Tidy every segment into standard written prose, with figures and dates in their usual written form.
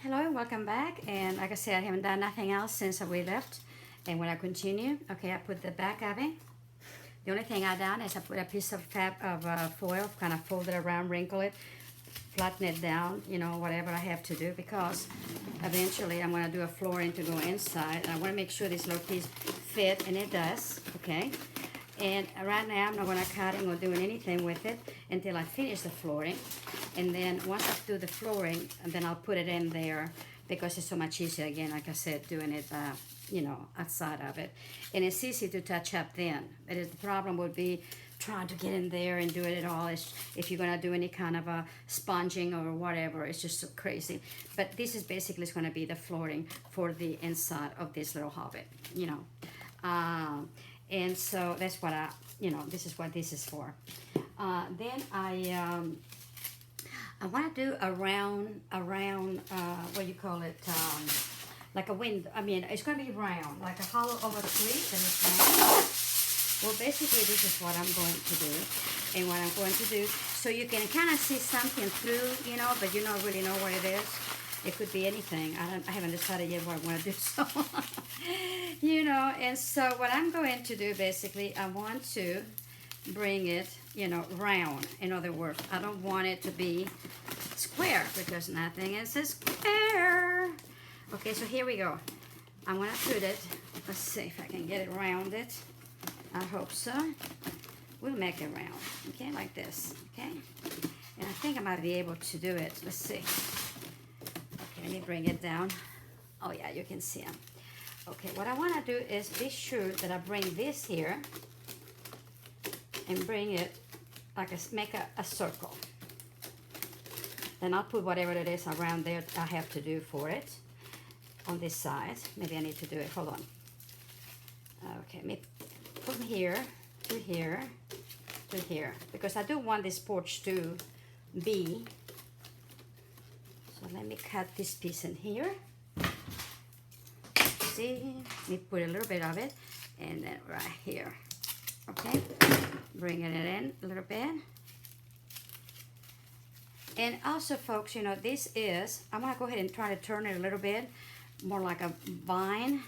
Hello and welcome back. And like I said, I haven't done nothing else since we left. And when I continue, okay, I put the back of it. The only thing I done is I put a piece of foil, kind of fold it around, wrinkle it, flatten it down, whatever I have to do, because eventually I'm going to do a flooring to go inside. And I want to make sure this little piece fit, and it does, okay? And right now I'm not going to cutting or doing anything with it until I finish the flooring. And then once I do the flooring, and then I'll put it in there, because it's so much easier, again, like I said, doing it outside of it. And it's easy to touch up then. But the problem would be trying to get in there and do it at all. If you're gonna do any kind of a sponging or whatever, it's just so crazy. But this is basically going to be the flooring for the inside of this little hobbit. And so that's what this is what this is for. Then I want to do a round, what do you call it, like a wind. I mean, it's going to be round, like a hollow over tree that is round. Well, basically, this is what I'm going to do, and what I'm going to do, so you can kind of see something through, but you don't really know what it is. It could be anything. I haven't decided yet what I want to do, so, and so what I'm going to do, basically, I want to bring it, round. In other words, I don't want it to be square, because nothing is a square. Okay, so here we go. I'm gonna put it, let's see if I can get it rounded. I hope so. We'll make it round, okay, like this, okay? And I think I might be able to do it. Let's see. Okay, let me bring it down. Oh yeah, you can see them. Okay, what I wanna do is be sure that I bring this here and bring it like make a circle. Then I'll put whatever it is around there I have to do for it on this side. Maybe I need to do it, hold on. Okay, maybe from here to here to here, because I do want this porch to be. So let me cut this piece in here. See, let me put a little bit of it, and then right here. Okay, bringing it in a little bit. And also, folks, this is, I'm going to go ahead and try to turn it a little bit more like a vine.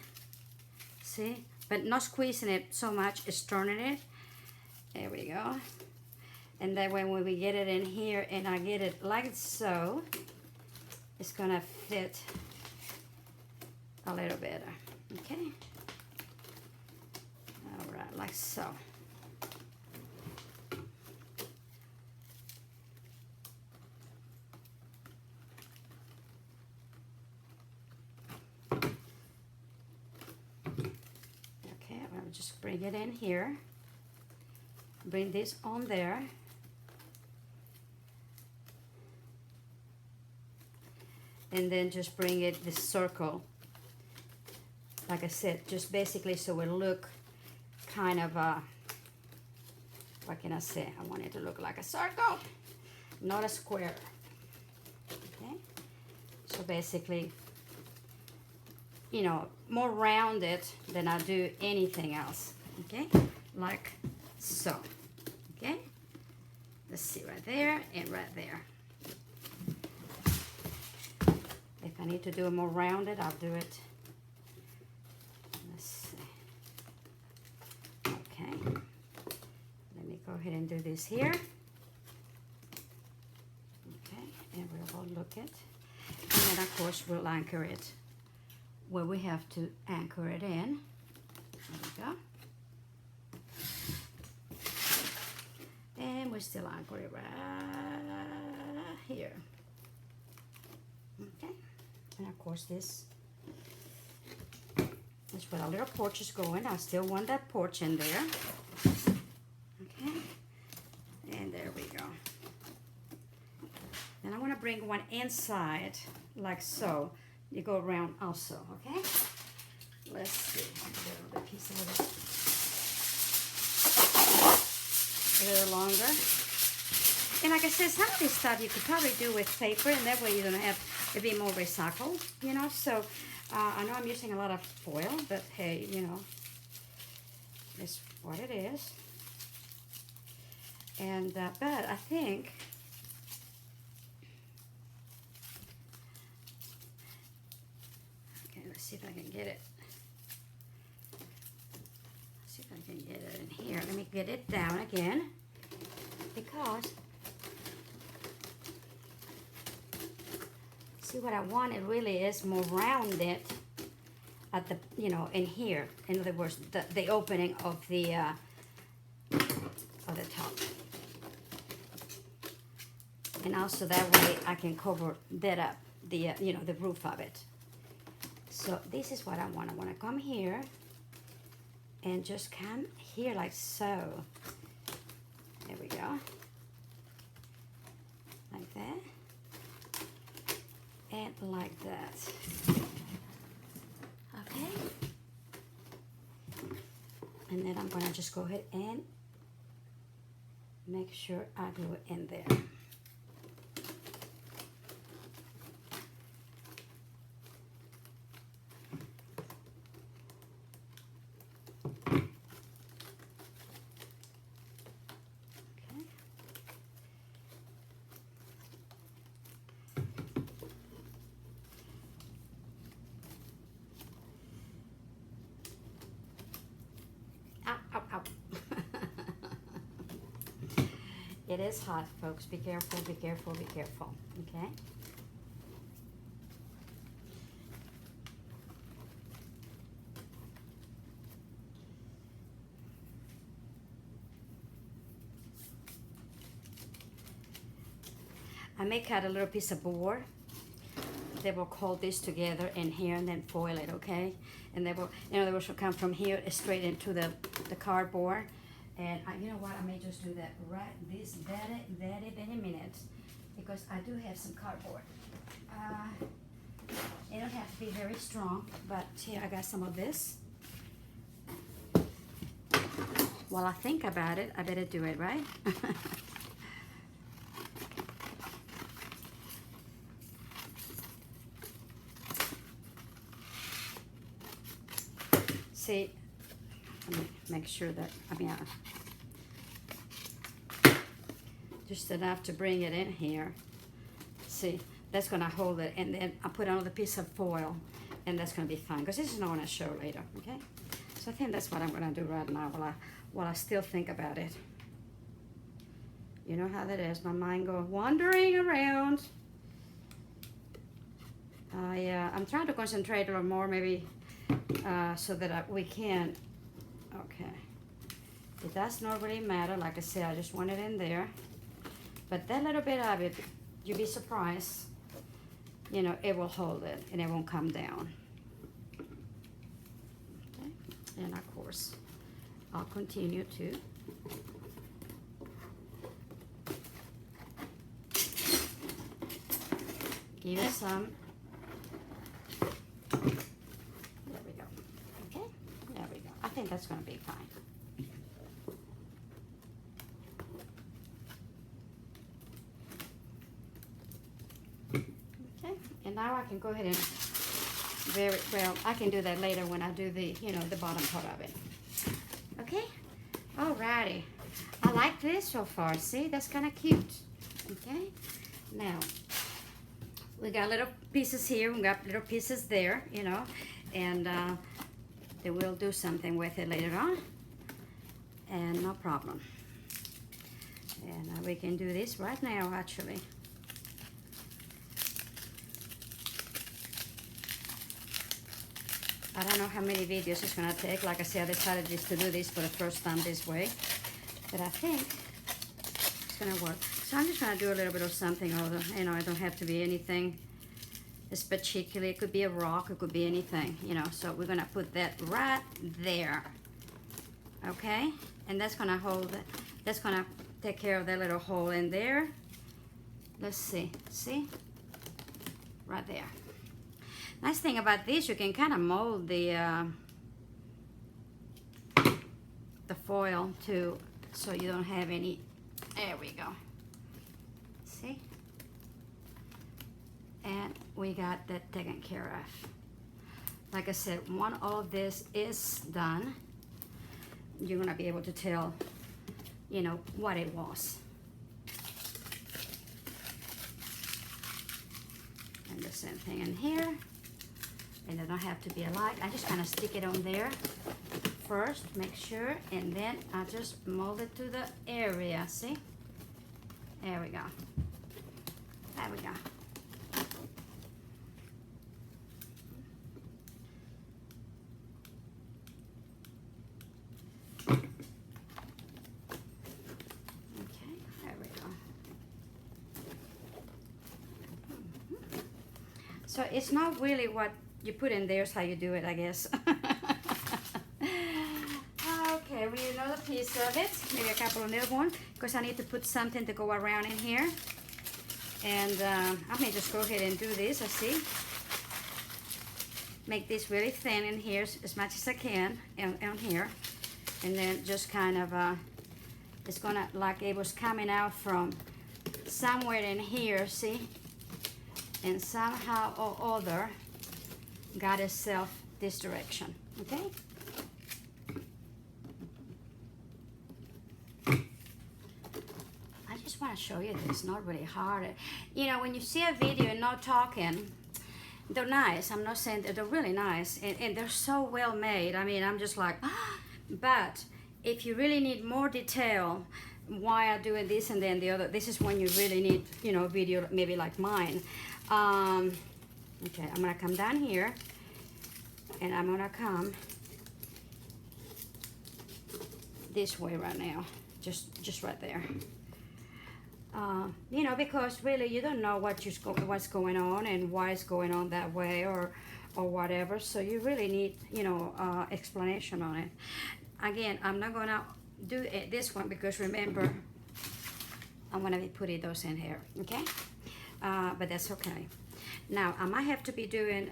See? But not squeezing it so much, it's turning it. There we go. And that way when we get it in here and I get it like so, it's going to fit a little better. Okay? All right, like so. Just bring it in here, bring this on there, and then just bring it this circle, like I said, just basically so it look kind of what can I say, I want it to look like a circle, not a square. Okay, so basically, more rounded than I do anything else. Okay, like so. Okay, let's see, right there and right there. If I need to do it more rounded, I'll do it. Let's see. Okay, let me go ahead and do this here. Okay, and we'll look it, and then of course we'll anchor it where we have to anchor it in. There we go. And we still anchor it right here. Okay. And of course this is where our little porch is going. I still want that porch in there. Okay. And there we go. And I want to bring one inside like so. You go around also, okay? Let's see. A little piece of it. A little longer. And like I said, some of this stuff you could probably do with paper, and that way you don't have to be more recycled, So I know I'm using a lot of foil, but hey, it's what it is. And but I think see if I can get it. See if I can get it in here. Let me get it down again, because see what I want, it really is more rounded at the, you know, in here. In other words, the opening of the top. And also that way I can cover that up, the you know, the roof of it. So this is what I want. I want to come here and just come here like so. There we go. Like that. And like that. Okay. And then I'm gonna just go ahead and make sure I glue it in there. It is hot, folks. Be careful, be careful, be careful. Okay? I may cut a little piece of board. They will hold this together in here and then foil it, okay? And they will, in other words, will come from here straight into the cardboard. And you know what, I may just do that right this very minute, because I do have some cardboard. It don't have to be very strong, but here I got some of this. While I think about it, I better do it, right? See, let me make sure that, just enough to bring it in here. See, that's gonna hold it, and then I put another piece of foil, and that's gonna be fine, because this is not gonna show later, okay? So I think that's what I'm gonna do right now while I still think about it. You know how that is, my mind goes wandering around. I'm trying to concentrate a little more, maybe, so that we can, okay. It does not really matter, like I said, I just want it in there. But that little bit of it, you'd be surprised, you know, it will hold it and it won't come down. Okay. And of course, I'll continue to give it some. There we go. Okay, there we go. I think that's going to be fine. And now I can go ahead and I can do that later when I do the, you know, the bottom part of it. Okay? Alrighty. I like this so far. See, that's kind of cute. Okay? Now, we got little pieces here. We got little pieces there, you know, and they will do something with it later on. And no problem. And we can do this right now, actually. I don't know how many videos it's gonna take. Like I said, I decided just to do this for the first time this way. But I think it's gonna work. So I'm just gonna do a little bit of something, although, you know, it don't have to be anything. It's particularly, it could be a rock, it could be anything, you know. So we're gonna put that right there. Okay? And that's gonna hold, that's gonna take care of that little hole in there. Let's see, right there. Nice thing about this, you can kind of mold the foil too, so you don't have any. There we go. See? And we got that taken care of. Like I said, when all of this is done, you're gonna be able to tell, you know, what it was. And the same thing in here. and they don't have to be alike. I just kind of stick it on there first, make sure, and then I just mold it to the area. See? There we go. There we go. Okay, there we go. So it's not really what you put in there, it's how you do it, I guess. Okay, we need another piece of it, maybe a couple of little ones, because I need to put something to go around in here. And I may just go ahead and do this, I see. Make this really thin in here as much as I can on here. And then just kind of, it's gonna, like it was coming out from somewhere in here, see? And somehow or other, got itself this direction, okay? I just want to show you this, not really hard. You know, when you see a video and not talking, they're nice. I'm not saying that they're really nice, and they're so well made. I mean, I'm just like, but if you really need more detail, why I'm doing this and then the other, this is when you really need, you know, a video maybe like mine. Okay, I'm gonna come down here, and I'm gonna come this way right now, just right there. You know, because really you don't know what's going on and why it's going on that way or whatever. So you really need, you know, explanation on it. Again, I'm not gonna do this one because remember, I'm gonna be putting those in here, okay? But that's okay. Now I might have to be doing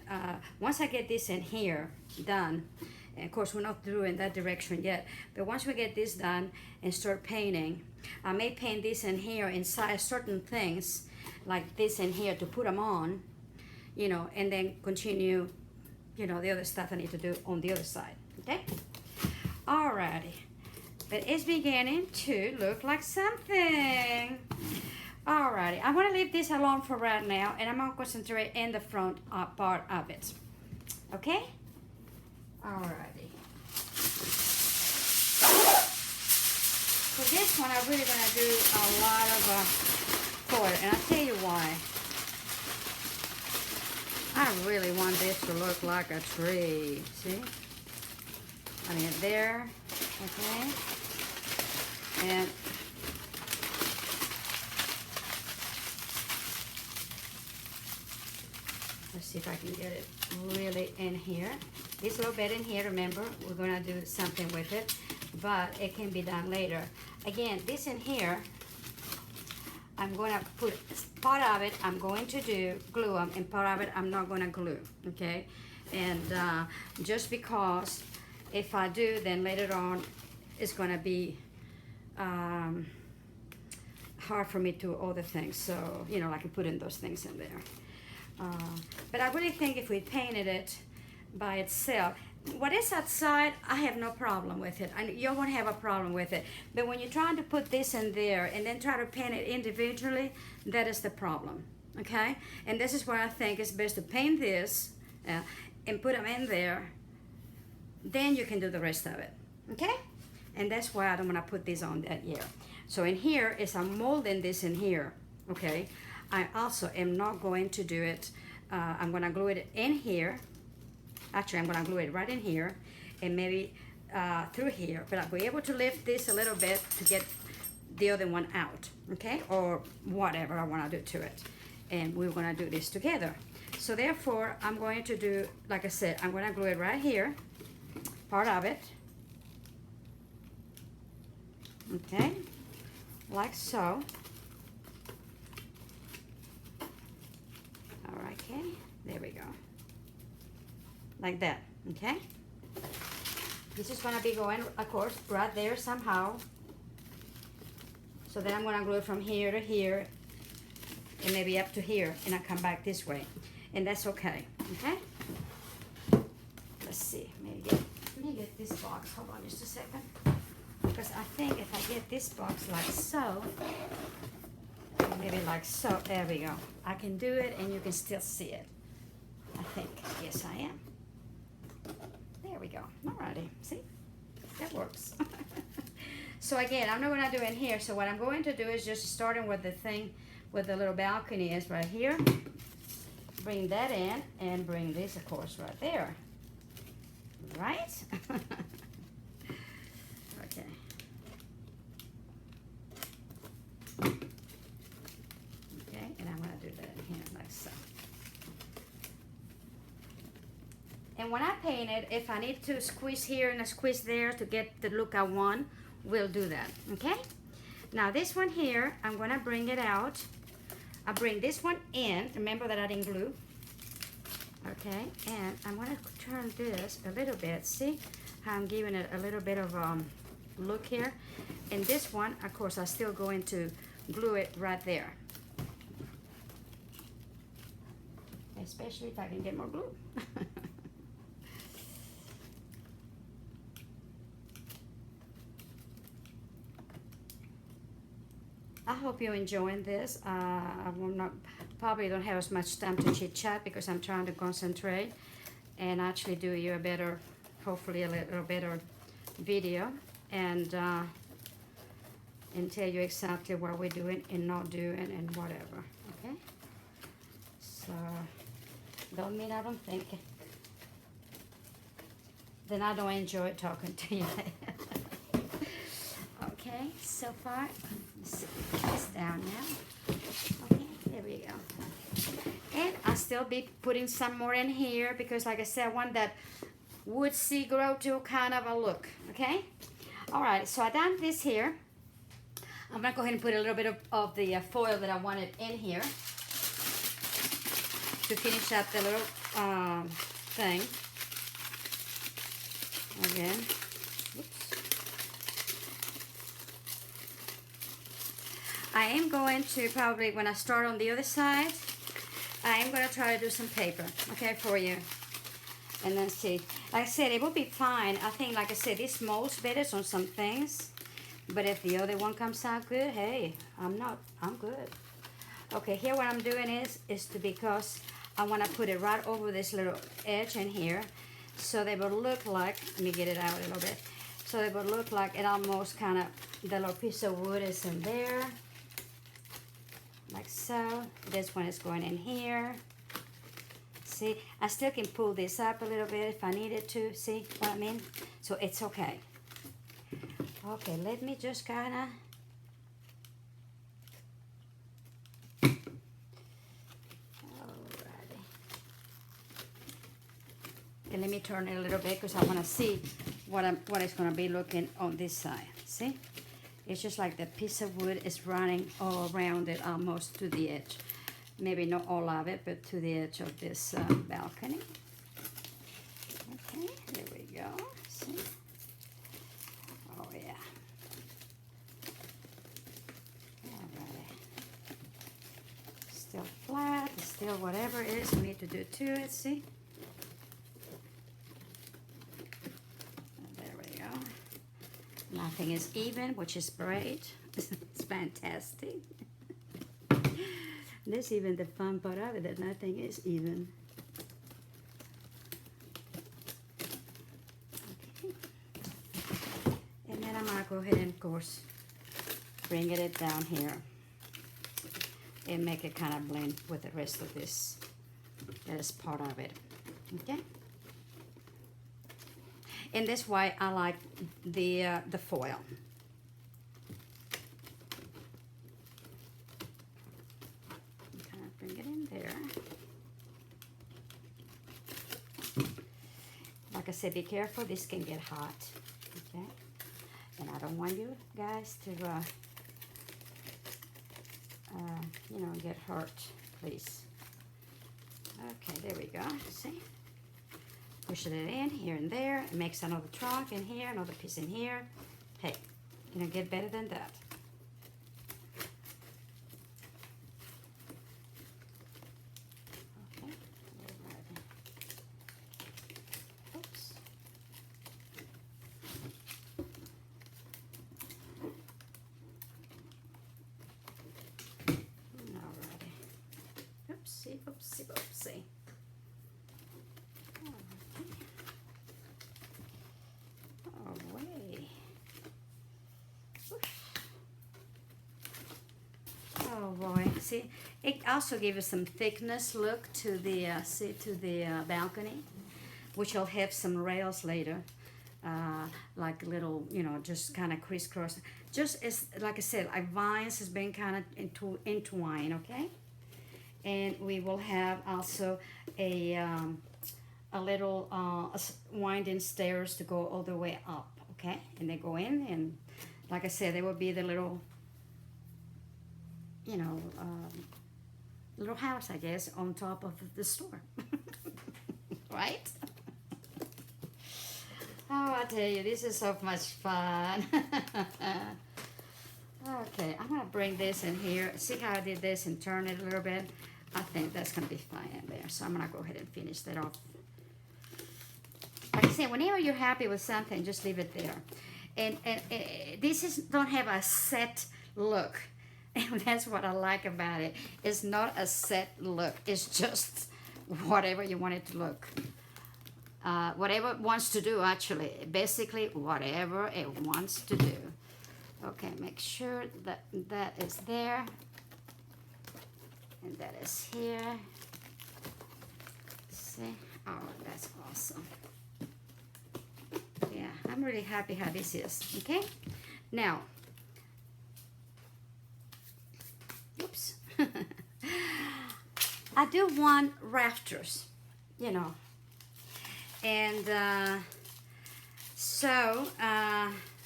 once I get this in here done. And of course, we're not through in that direction yet, but once we get this done and start painting, I may paint this in here inside certain things like this in here to put them on, you know, and then continue, you know, the other stuff I need to do on the other side, okay? Alrighty, but it's beginning to look like something. Alrighty, I'm gonna leave this alone for right now, and I'm gonna concentrate in the front part of it, okay? Alrighty. For this one, I'm really gonna do a lot of foil, and I'll tell you why. I really want this to look like a tree. See? I mean, there, okay, and let's see if I can get it really in here. This little bit in here, remember, we're gonna do something with it, but it can be done later. Again, this in here, I'm gonna put part of it, I'm going to do glue them, and part of it I'm not gonna glue, okay? And just because if I do, then later on it's gonna be hard for me to do other things. So, you know, like putting those things in there. But I really think if we painted it by itself, what is outside, I have no problem with it. You won't have a problem with it. But when you're trying to put this in there and then try to paint it individually, that is the problem, okay? And this is why I think it's best to paint this and put them in there. Then you can do the rest of it, okay? And that's why I don't want to put this on that here. So in here, as I'm molding this in here, okay, I also am not going to do it, I'm going to glue it in here. Actually, I'm going to glue it right in here and maybe through here. But I'll be able to lift this a little bit to get the other one out, okay? Or whatever I want to do to it. And we're going to do this together. So therefore, I'm going to do, like I said, I'm going to glue it right here, part of it. Okay, like so. All right, okay, there we go. Like that, okay? This is gonna be going, of course, right there somehow. So then I'm gonna glue it from here to here and maybe up to here, and I'll come back this way. And that's okay, okay? Let's see, let me get this box, hold on just a second. Because I think if I get this box like so, maybe like so, there we go. I can do it and you can still see it. I think, yes I am. we go. Alrighty, see, that works. So again, I'm not gonna do it here. So what I'm going to do is just starting with the thing, with the little balcony is right here. Bring that in and bring this, of course, right there. Right? Okay. Okay, and I'm gonna do that in here like so. And when I paint it, if I need to squeeze here and a squeeze there to get the look I want, we'll do that, okay? Now this one here, I'm gonna bring it out. I bring this one in, remember that I didn't glue. Okay, and I'm gonna turn this a little bit. See how I'm giving it a little bit of look here? And this one, of course, I'm still going to glue it right there. Especially if I can get more glue. I hope you're enjoying this. I will not, probably don't have as much time to chit chat because I'm trying to concentrate and actually do you a better, hopefully a little better video and tell you exactly what we're doing and not doing and whatever. Okay. So don't mean I don't think. Then I don't enjoy talking to you. Okay, so far, let's put this down now. Okay, there we go. And I'll still be putting some more in here because, like I said, I want that woodsy grow to kind of a look, okay? All right, so I done this here. I'm gonna go ahead and put a little bit of the foil that I wanted in here to finish up the little thing. Again. I am going to probably, when I start on the other side, I am going to try to do some paper, okay, for you. And then see. Like I said, it will be fine. I think, like I said, this molds better on some things. But if the other one comes out good, hey, I'm good. Okay, here what I'm doing is because I want to put it right over this little edge in here. So they will look like, let me get it out a little bit. So they will look like it almost kind of, the little piece of wood is in there. Like so. This one is going in here. See, I still can pull this up a little bit if I needed to. See what I mean? So it's okay. Okay, let me just kind of. Alrighty. And let me turn it a little bit because I want to see what it's going to be looking on this side. See? It's just like the piece of wood is running all around it almost to the edge. Maybe not all of it, but to the edge of this balcony. Okay, there we go. See? Oh, yeah. Alright. Still flat, still whatever it is we need to do to it, see? Nothing is even, which is great. It's fantastic. That's even the fun part of it, that nothing is even. Okay. And then I'm going to go ahead and, of course, bring it down here and make it kind of blend with the rest of this. That is part of it. Okay? And that's why I like the foil. Kind of bring it in there. Like I said, be careful. This can get hot. Okay, and I don't want you guys to, you know, get hurt. Please. Okay, there we go. See. Pushing it in here and there. It makes another trunk in here, another piece in here. Hey, you know, get better than that. Okay, alright. Oops. Alrighty. Oopsie, oopsie, oopsie. see, it also gives us some thickness look to the balcony, which will have some rails later, like little, you know, just kind of crisscross. Just as, like I said, like vines has been kind of entwined, okay? And we will have also a little winding stairs to go all the way up, okay? And they go in, and like I said, there will be the little, you know, little house, I guess, on top of the store, right? Oh, I tell you, this is so much fun. Okay, I'm gonna bring this in here. See how I did this and turn it a little bit? I think that's gonna be fine in there. So I'm gonna go ahead and finish that off. Like I said, whenever you're happy with something, just leave it there. And this is don't have a set look. And that's what I like about it. It's not a set look. It's just whatever you want it to look. Whatever it wants to do, actually. Basically, whatever it wants to do. Okay, make sure that that is there. And that is here. See? Oh, that's awesome. Yeah, I'm really happy how this is. Okay? Now, oops. I do want rafters, you know. And so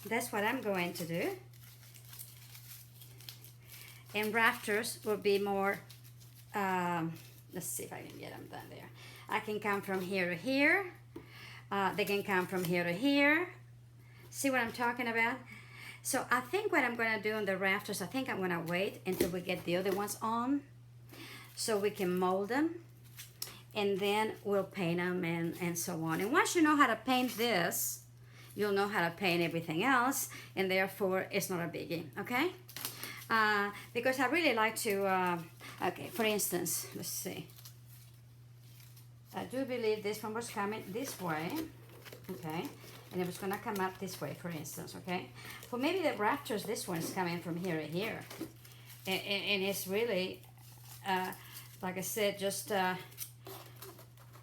that's what I'm going to do. And rafters will be more, let's see if I can get them done there. I can come from here to here. They can come from here to here. See what I'm talking about? So I think what I'm going to do on the rafters, I think I'm going to wait until we get the other ones on so we can mold them. And then we'll paint them and so on. And once you know how to paint this, you'll know how to paint everything else. And therefore, it's not a biggie, okay? Because I really like to, okay, for instance, let's see. I do believe this one was coming this way, okay? And it was gonna come up this way, for instance, okay? Well, maybe the rafters, this one is coming from here to here. And it's really, like I said, just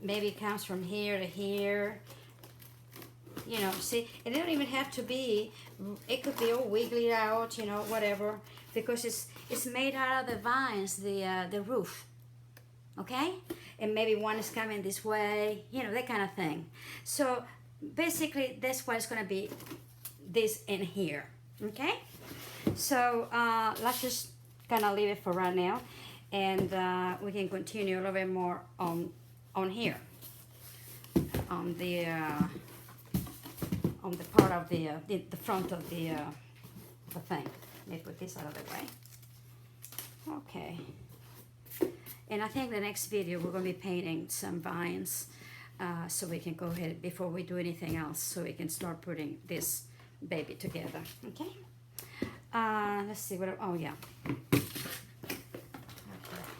maybe it comes from here to here. You know, see, it don't even have to be, it could be all wiggly out, you know, whatever. Because it's made out of the vines, the roof, okay? And maybe one is coming this way, you know, that kind of thing. So basically, that's why it's gonna be this in here, okay? So let's just kind of leave it for right now, and we can continue a little bit more on here, on the part of the front of the thing. Let me put this out of the way. Okay. And I think the next video we're going to be painting some vines so we can go ahead before we do anything else, so we can start putting this baby together. Okay. Let's see what. Oh yeah. Okay.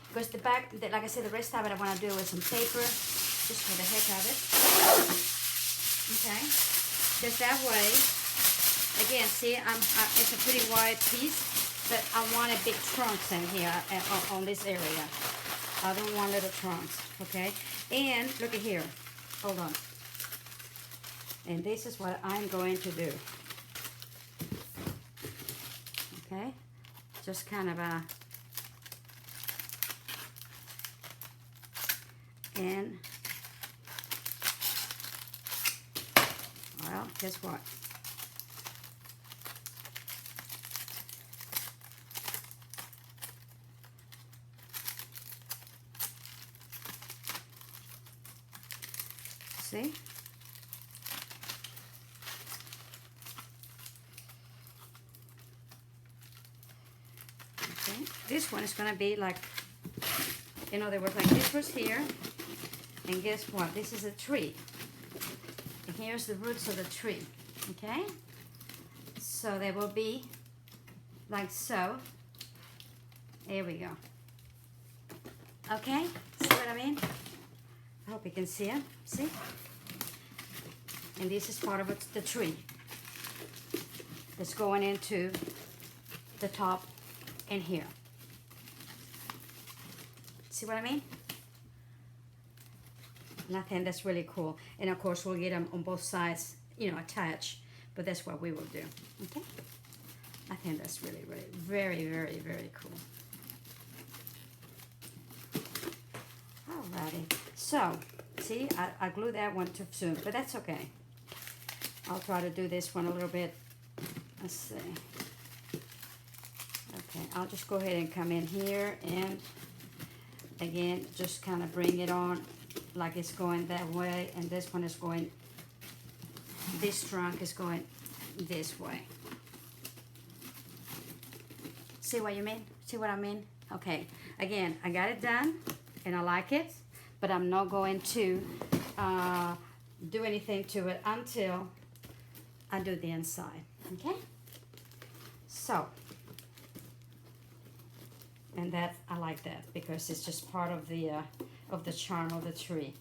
Because the back, like I said, the rest of it I want to do with some paper, just for the heck of it. Okay. Because that way, again, see, it's a pretty wide piece, but I want a big trunks in here on this area. I don't want little trunks, okay? And look at here. Hold on. And this is what I'm going to do. Okay? Just kind of and well, guess what? See? Okay. This one is going to be like, in other words, like this was here. And guess what? This is a tree. And here's the roots of the tree. Okay? So they will be like so. There we go. Okay? See what I mean? I hope you can see it. See? And this is part of it, the tree. It's going into the top in here. See what I mean? And I think that's really cool. And of course, we'll get them on both sides, you know, attached. But that's what we will do. Okay? I think that's really, really, very, very, very cool. Alrighty. So, see, I glued that one too soon, but that's okay. I'll try to do this one a little bit. Let's see. Okay, I'll just go ahead and come in here and again, just kind of bring it on like it's going that way, and this one is going, this trunk is going this way. See what you mean? See what I mean? Okay, again, I got it done and I like it, but I'm not going to do anything to it until I do the inside, okay? So, and that, I like that because it's just part of the charm of the tree.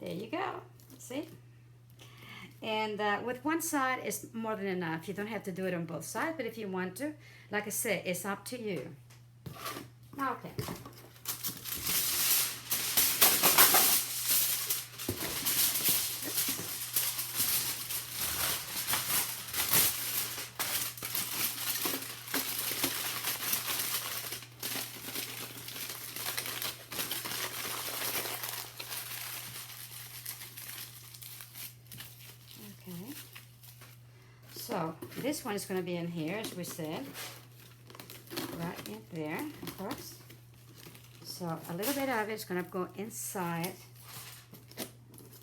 There you go, see? And with one side, it's more than enough. You don't have to do it on both sides, but if you want to, like I said, it's up to you. Okay. Okay. So this one is going to be in here, as we said, right in there, of course. So a little bit of it is going to go inside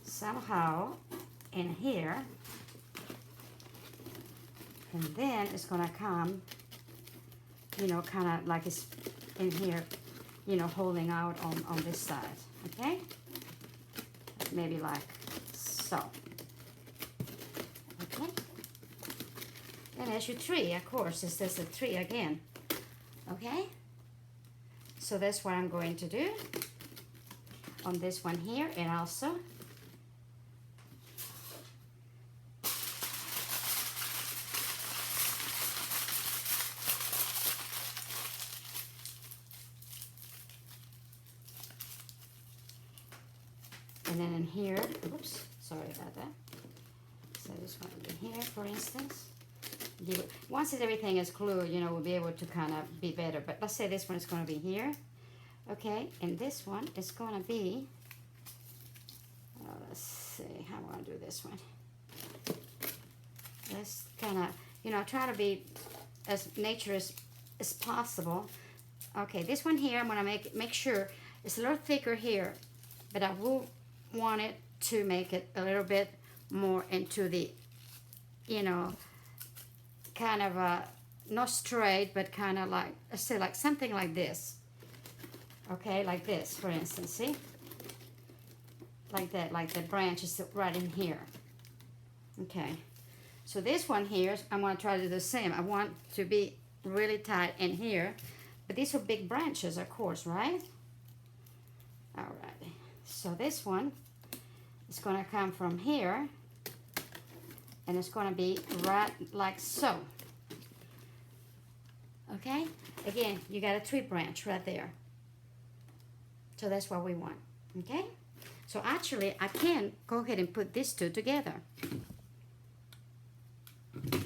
somehow in here, and then it's going to come, you know, kind of like it's in here, you know, holding out on this side, okay? Maybe like so. Okay? And as your tree, of course, it's just a tree again. Okay? So that's what I'm going to do on this one here, and also and then in here, oops, sorry about that. So this one in here, for instance. Once everything is glued, you know, we'll be able to kind of be better. But let's say this one is going to be here, okay? And this one is going to be, let's see, how am I going to do this one? Let's kind of, you know, try to be as nature as possible. Okay, this one here, I'm going to make sure it's a little thicker here, but I will want it to make it a little bit more into the, you know, kind of not straight, but kind of like, let's say like something like this. Okay, like this, for instance, see? Like that, like the branch is right in here. Okay, so this one here, I'm going to try to do the same. I want to be really tight in here, but these are big branches, of course, right? All right, so this one is going to come from here, and it's going to be right like so. Okay? Again, you got a tree branch right there. So that's what we want. Okay? So actually, I can go ahead and put these two together. Okay,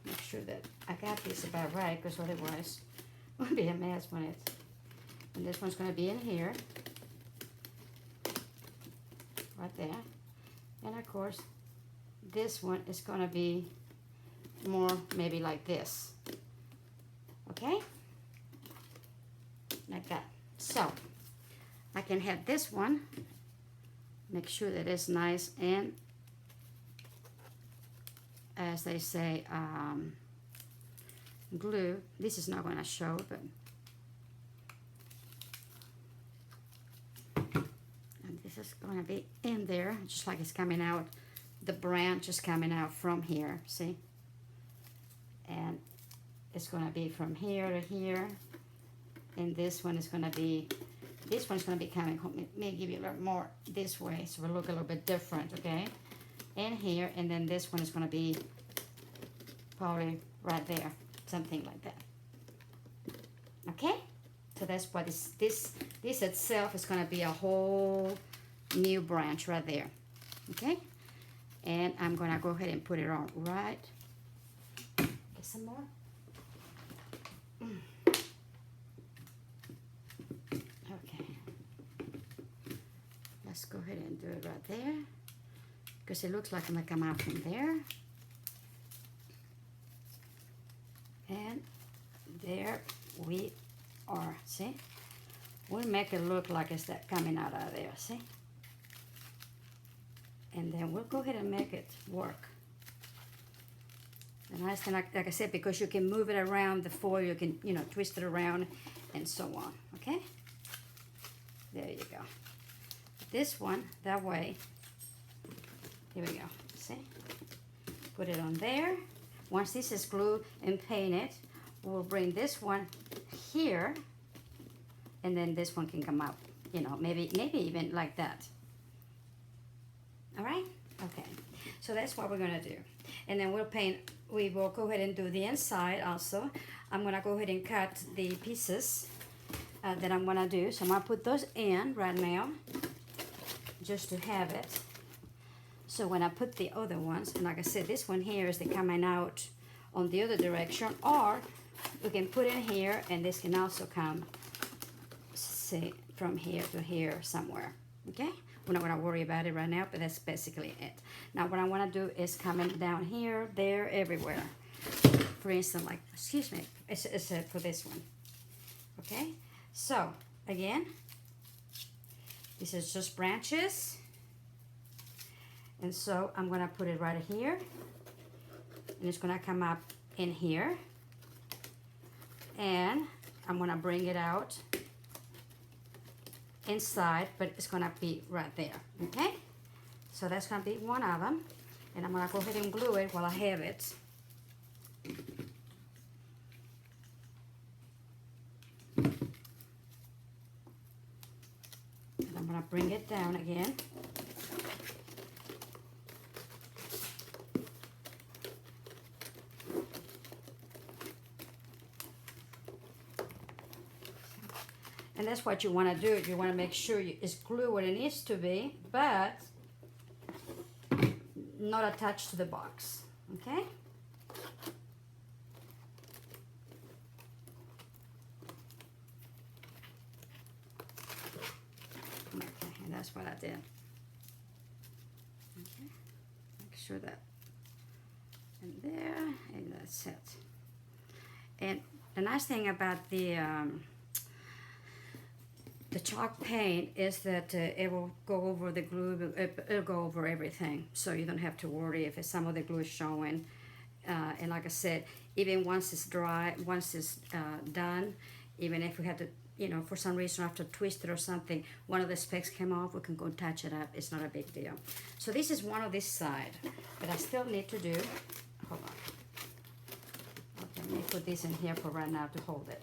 make sure that I got this about right, because otherwise it will be a mess when it's... And this one's going to be in here. Right there. And of course, this one is going to be more maybe like this. Okay? Like that. So, I can have this one. Make sure that it's nice and, as they say, glue. This is not going to show, but... This is going to be in there, just like it's coming out, the branch is coming out from here, see? And it's going to be from here to here, and this one is going to be, this one's going to be coming, let me give you a little more this way, so it'll look a little bit different, okay? And here, and then this one is going to be probably right there, something like that. Okay, so that's what this itself is going to be a whole new branch right there. Okay, and I'm going to go ahead and put it on right. Get some more. Okay, let's go ahead and do it right there, because it looks like I'm going to come out from there. And there we are, see? We'll make it look like it's that coming out of there, see? And then we'll go ahead and make it work. The nice thing, like I said, because you can move it around the foil, you can, you know, twist it around and so on, okay? There you go. This one, that way, here we go, see? Put it on there. Once this is glued and painted, we'll bring this one here, and then this one can come out, you know, maybe even like that. All right? Okay. So that's what we're gonna do. And then we'll paint, we will go ahead and do the inside also. I'm gonna go ahead and cut the pieces that I'm gonna do. So I'm gonna put those in right now, just to have it. So when I put the other ones, and like I said, this one here is the coming out on the other direction, or we can put in here, and this can also come, say, from here to here somewhere, okay? We're not gonna worry about it right now, but that's basically it. Now what I wanna do is coming down here, there, everywhere. For instance, like, excuse me, it's for this one, okay? So, again, this is just branches. And so I'm gonna put it right here, and it's gonna come up in here, and I'm gonna bring it out inside, but it's gonna be right there, okay? So that's gonna be one of them, and I'm gonna go ahead and glue it while I have it. And I'm gonna bring it down again. And that's what you want to do. You want to make sure it's glued where it needs to be, but not attached to the box, okay? Okay, and that's what I did. Okay, make sure that in there, and that's it. And the nice thing about the chalk paint is that it will go over the glue, it'll go over everything, so you don't have to worry if some of the glue is showing. And like I said, even once it's dry, once it's done, even if we have to, you know, for some reason have to twist it or something, one of the specks came off, we can go touch it up. It's not a big deal. So this is one on this side, but I still need to do, hold on. Okay, let me put this in here for right now to hold it.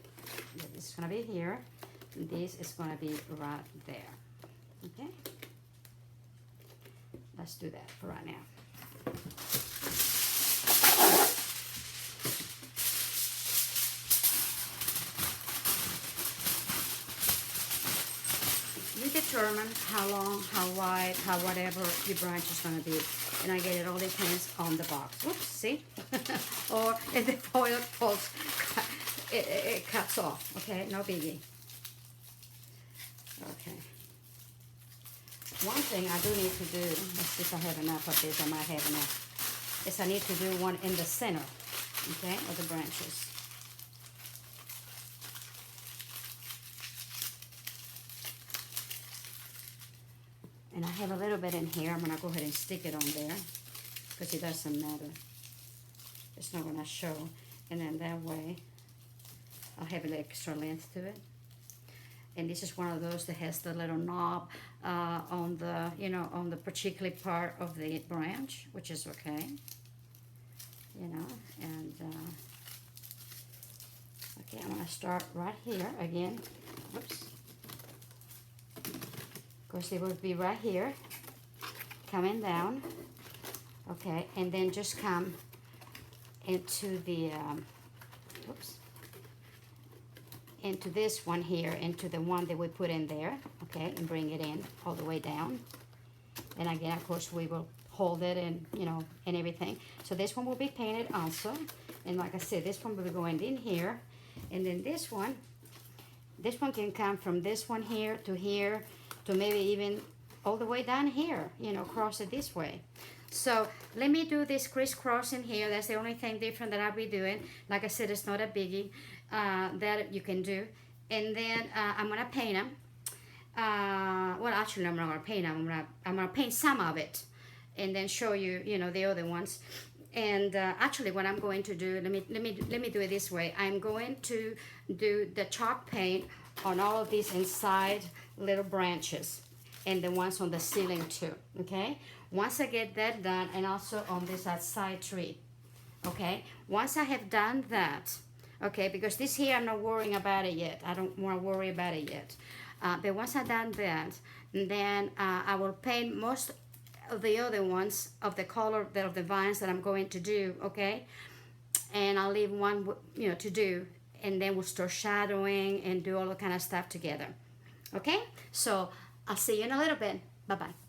Yeah, this is gonna be here. This is going to be right there, okay? Let's do that for right now. You determine how long, how wide, how whatever your branch is going to be. And I get it all depends on the box. Oops, see? Or if the foil falls, it cuts off, okay? No biggie. Okay. One thing I do need to do, let's see if I have enough of this, I might have enough, is I need to do one in the center, okay, of the branches. And I have a little bit in here. I'm going to go ahead and stick it on there, because it doesn't matter. It's not going to show. And then that way, I'll have an extra length to it. And this is one of those that has the little knob on the, you know, on the particular part of the branch, which is okay, you know. And okay, I'm gonna start right here again. Whoops. Of course, it would be right here, coming down. Okay, and then just come into the, oops, into this one here, into the one that we put in there, okay, and bring it in all the way down. And again, of course, we will hold it and, you know, and everything. So this one will be painted also. And like I said, this one will be going in here. And then this one can come from this one here to maybe even all the way down here, you know, cross it this way. So let me do this crisscrossing here. That's the only thing different that I'll be doing. Like I said, it's not a biggie that you can do. And then I'm gonna paint them. Well, actually, I'm not gonna paint them. I'm gonna paint some of it, and then show you, you know, the other ones. And actually, what I'm going to do, let me do it this way. I'm going to do the chalk paint on all of these inside little branches, and the ones on the ceiling too. Okay. Once I get that done, and also on this outside tree. Okay. Once I have done that, okay, because this here I'm not worrying about it yet. I don't want to worry about it yet. But once I've done that, then I will paint most of the other ones of the color of the vines that I'm going to do, okay? And I'll leave one, you know, to do, and then we'll start shadowing and do all the kind of stuff together, okay? So I'll see you in a little bit. Bye-bye.